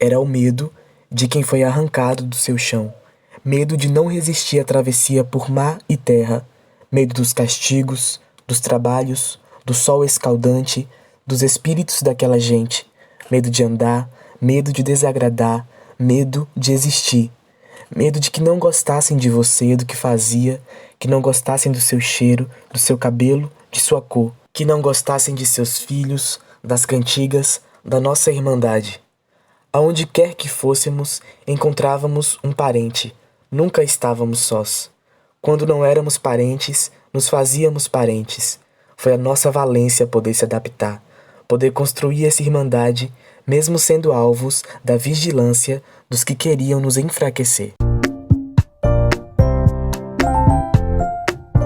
Era o medo de quem foi arrancado do seu chão, medo de não resistir à travessia por mar e terra, medo dos castigos, dos trabalhos, do sol escaldante, dos espíritos daquela gente, medo de andar, medo de desagradar, medo de existir, medo de que não gostassem de você, do que fazia, que não gostassem do seu cheiro, do seu cabelo, de sua cor, que não gostassem de seus filhos, das cantigas, da nossa irmandade. Aonde quer que fôssemos, encontrávamos um parente. Nunca estávamos sós. Quando não éramos parentes, nos fazíamos parentes. Foi a nossa valência poder se adaptar, poder construir essa irmandade, mesmo sendo alvos da vigilância dos que queriam nos enfraquecer.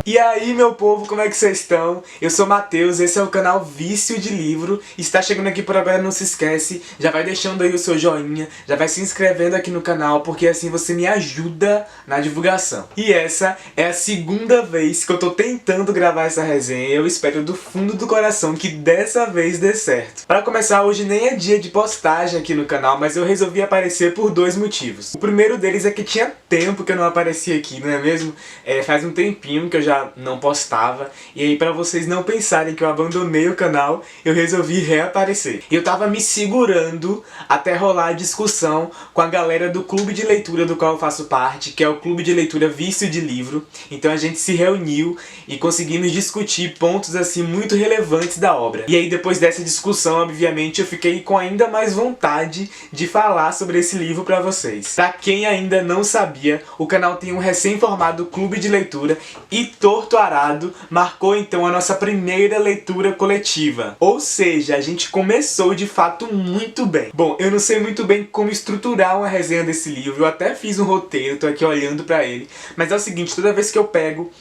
E aí, meu povo, como é que vocês estão? Eu sou o Matheus, esse é o canal Vício de Livro. E se tá chegando aqui por agora, não se esquece, já vai deixando aí o seu joinha, já vai se inscrevendo aqui no canal, porque assim você me ajuda na divulgação. E essa é a segunda vez que eu tô tentando gravar essa resenha e eu espero do fundo do coração que dessa vez dê certo. Para começar, hoje nem é dia de postagem aqui no canal, mas eu resolvi aparecer por dois motivos. O primeiro deles é que tinha tempo que eu não aparecia aqui, não é mesmo? Faz um tempinho que eu já não postava, e aí pra vocês não pensarem que eu abandonei o canal, eu resolvi reaparecer. E eu tava me segurando até rolar a discussão com a galera do clube de leitura do qual eu faço parte, que é o clube de leitura Vício de Livro. Então a gente se reuniu e conseguimos discutir pontos assim muito relevantes da obra. E aí depois dessa discussão, obviamente, eu fiquei com ainda mais vontade de falar sobre esse livro pra vocês. Pra quem ainda não sabia, o canal tem um recém-formado clube de leitura e Torto Arado marcou então a nossa primeira leitura coletiva. Ou seja, a gente começou de fato muito bem. Bom, eu não sei muito bem como estruturar uma resenha desse livro, eu até fiz um roteiro, tô aqui olhando pra ele, mas é o seguinte, toda vez que eu pego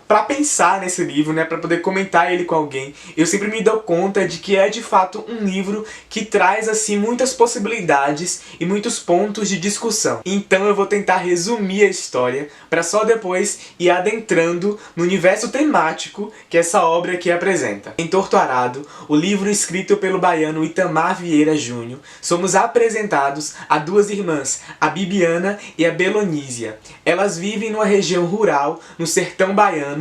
pra pensar nesse livro, né, pra poder comentar ele com alguém, eu sempre me dou conta de que é de fato um livro que traz assim muitas possibilidades e muitos pontos de discussão. Então eu vou tentar resumir a história pra só depois ir adentrando no universo temático que essa obra aqui apresenta. Em Torto Arado, o livro escrito pelo baiano Itamar Vieira Júnior, somos apresentados a duas irmãs, a Bibiana e a Belonísia. Elas vivem numa região rural, no sertão baiano,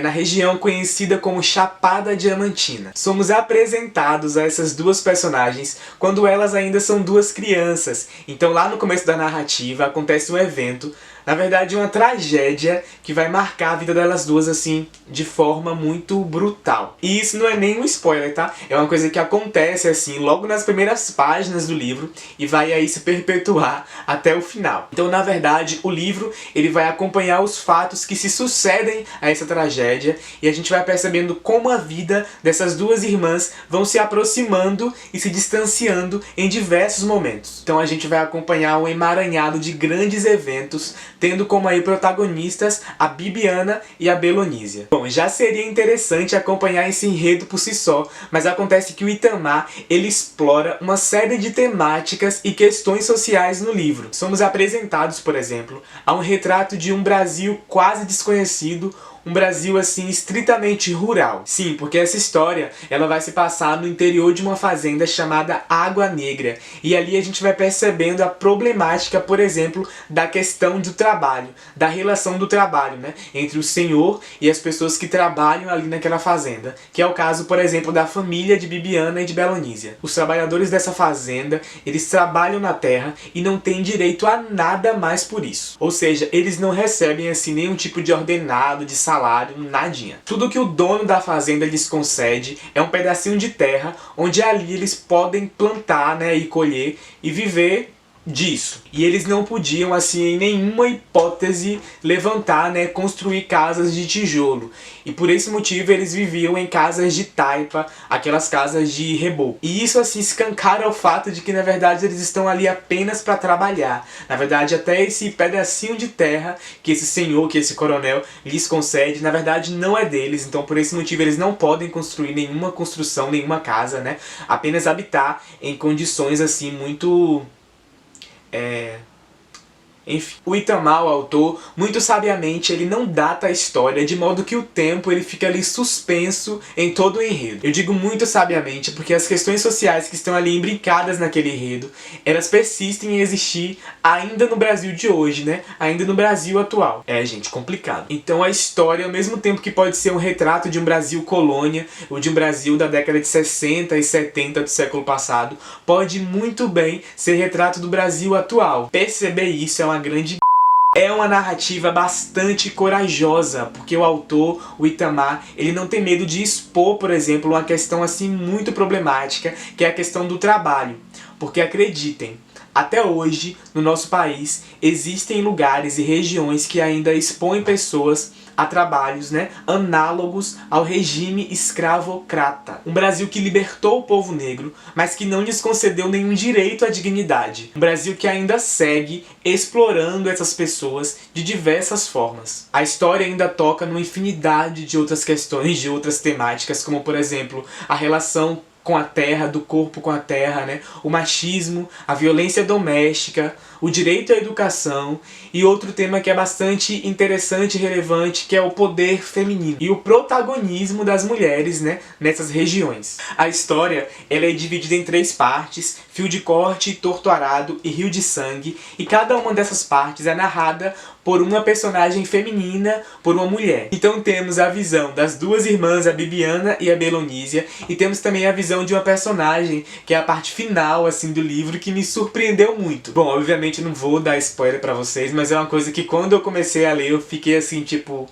na região conhecida como Chapada Diamantina. Somos apresentados a essas duas personagens quando elas ainda são duas crianças. Então lá no começo da narrativa acontece um evento, na verdade uma tragédia que vai marcar a vida delas duas assim de forma muito brutal. E isso não é nem um spoiler, tá? É uma coisa que acontece assim logo nas primeiras páginas do livro e vai aí se perpetuar até o final. Então na verdade o livro ele vai acompanhar os fatos que se sucedem a essa tragédia e a gente vai percebendo como a vida dessas duas irmãs vão se aproximando e se distanciando em diversos momentos. Então a gente vai acompanhar um emaranhado de grandes eventos, tendo como aí protagonistas a Bibiana e a Belonísia. Bom, já seria interessante acompanhar esse enredo por si só, mas acontece que o Itamar, ele explora uma série de temáticas e questões sociais no livro. Somos apresentados, por exemplo, a um retrato de um Brasil quase desconhecido, um Brasil assim estritamente rural. Sim, porque essa história ela vai se passar no interior de uma fazenda chamada Água Negra. E ali a gente vai percebendo a problemática, por exemplo, da questão do trabalho, da relação do trabalho, né, entre o senhor e as pessoas que trabalham ali naquela fazenda. Que é o caso, por exemplo, da família de Bibiana e de Belonísia. Os trabalhadores dessa fazenda, eles trabalham na terra e não têm direito a nada mais por isso. Ou seja, eles não recebem assim nenhum tipo de ordenado, de salário, nadinha. Tudo que o dono da fazenda lhes concede é um pedacinho de terra onde ali eles podem plantar, né, e colher e viver disso. E eles não podiam, assim, em nenhuma hipótese levantar, né, construir casas de tijolo. E por esse motivo eles viviam em casas de taipa, aquelas casas de reboco. E isso, assim, escancara o fato de que, na verdade, eles estão ali apenas para trabalhar. Na verdade, até esse pedacinho de terra que esse senhor, que esse coronel lhes concede, na verdade, não é deles. Então, por esse motivo, eles não podem construir nenhuma construção, nenhuma casa, né? Apenas habitar em condições, assim, muito Enfim, o Itamar, o autor, muito sabiamente, ele não data a história de modo que o tempo ele fica ali suspenso em todo o enredo. Eu digo muito sabiamente porque as questões sociais que estão ali imbricadas naquele enredo, elas persistem em existir ainda no Brasil de hoje, né? Ainda no Brasil atual. É, gente, complicado. Então a história, ao mesmo tempo que pode ser um retrato de um Brasil colônia, ou de um Brasil da década de 60 e 70 do século passado, pode muito bem ser retrato do Brasil atual. Perceber isso é uma grande... É uma narrativa bastante corajosa, porque o autor, o Itamar, ele não tem medo de expor, por exemplo, uma questão assim muito problemática, que é a questão do trabalho. Porque acreditem, até hoje, no nosso país, existem lugares e regiões que ainda expõem pessoas a trabalhos, né, análogos ao regime escravocrata. Um Brasil que libertou o povo negro, mas que não lhes concedeu nenhum direito à dignidade. Um Brasil que ainda segue explorando essas pessoas de diversas formas. A história ainda toca numa infinidade de outras questões, de outras temáticas, como por exemplo, a relação com a terra, do corpo com a terra, né? O machismo, a violência doméstica, o direito à educação e outro tema que é bastante interessante e relevante, que é o poder feminino e o protagonismo das mulheres, né, nessas regiões. A história ela é dividida em 3 partes: Fio de Corte, Torto Arado e Rio de Sangue, e cada uma dessas partes é narrada por uma personagem feminina, por uma mulher. Então temos a visão das 2 irmãs, a Bibiana e a Belonísia, e temos também a visão de uma personagem, que é a parte final assim do livro, que me surpreendeu muito. Bom, obviamente não vou dar spoiler pra vocês, mas é uma coisa que quando eu comecei a ler eu fiquei assim, tipo...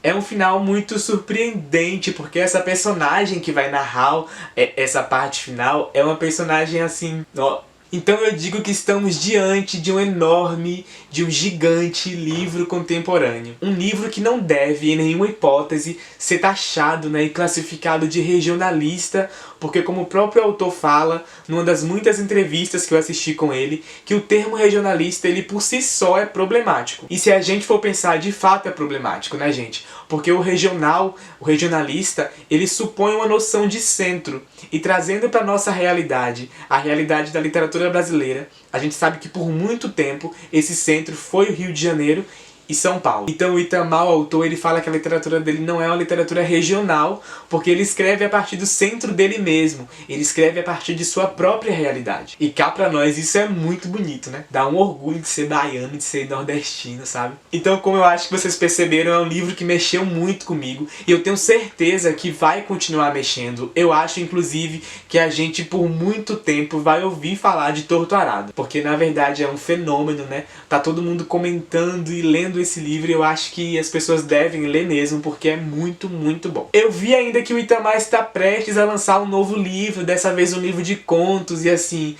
É um final muito surpreendente, porque essa personagem que vai narrar essa parte final é uma personagem assim... Ó, então eu digo que estamos diante de um enorme, de um gigante livro contemporâneo. Um livro que não deve, em nenhuma hipótese, ser taxado, né, e classificado de regionalista, porque como o próprio autor fala, numa das muitas entrevistas que eu assisti com ele, que o termo regionalista, ele por si só é problemático. E se a gente for pensar, de fato é problemático, né, gente? Porque o regional, o regionalista, ele supõe uma noção de centro. E trazendo para nossa realidade, a realidade da literatura brasileira, a gente sabe que por muito tempo esse centro foi o Rio de Janeiro e São Paulo. Então o Itamar, o autor, ele fala que a literatura dele não é uma literatura regional, porque ele escreve a partir do centro dele mesmo, ele escreve a partir de sua própria realidade. E cá pra nós isso é muito bonito, né? Dá um orgulho de ser baiano, de ser nordestino, sabe? Então, como eu acho que vocês perceberam, é um livro que mexeu muito comigo, e eu tenho certeza que vai continuar mexendo. Eu acho, inclusive, que a gente por muito tempo vai ouvir falar de Torto Arado, porque na verdade é um fenômeno, né? Tá todo mundo comentando e lendo esse livro, e eu acho que as pessoas devem ler mesmo, porque é muito, muito bom. Eu vi ainda que o Itamar está prestes a lançar um novo livro, dessa vez um livro de contos, e assim,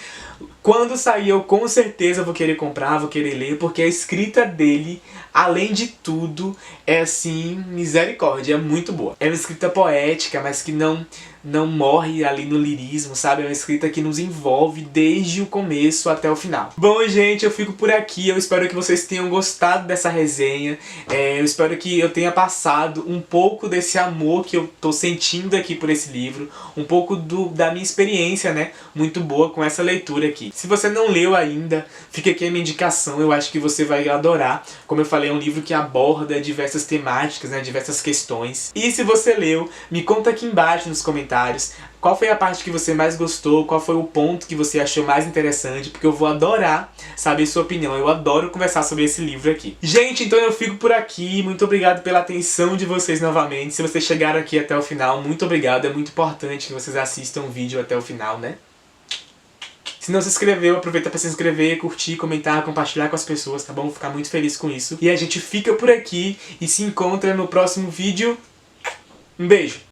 quando sair eu com certeza vou querer comprar, vou querer ler, porque a escrita dele, além de tudo, é assim, misericórdia, é muito boa. É uma escrita poética, mas que não morre ali no lirismo, sabe? É uma escrita que nos envolve desde o começo até o final. Bom, gente, eu fico por aqui. Eu espero que vocês tenham gostado dessa resenha. Eu espero que eu tenha passado um pouco desse amor que eu tô sentindo aqui por esse livro, um pouco da minha experiência, né? Muito boa com essa leitura aqui. Se você não leu ainda, fica aqui a minha indicação. Eu acho que você vai adorar. Como eu falei, é um livro que aborda diversas temáticas, né? Diversas questões. E se você leu, me conta aqui embaixo nos comentários qual foi a parte que você mais gostou, qual foi o ponto que você achou mais interessante, porque eu vou adorar saber sua opinião. Eu adoro conversar sobre esse livro aqui. Gente, então eu fico por aqui. Muito obrigado pela atenção de vocês novamente. Se vocês chegaram aqui até o final, muito obrigado. É muito importante que vocês assistam o vídeo até o final, né? Se não se inscreveu, aproveita para se inscrever, curtir, comentar, compartilhar com as pessoas, tá bom? Vou ficar muito feliz com isso. E a gente fica por aqui e se encontra no próximo vídeo. Um beijo!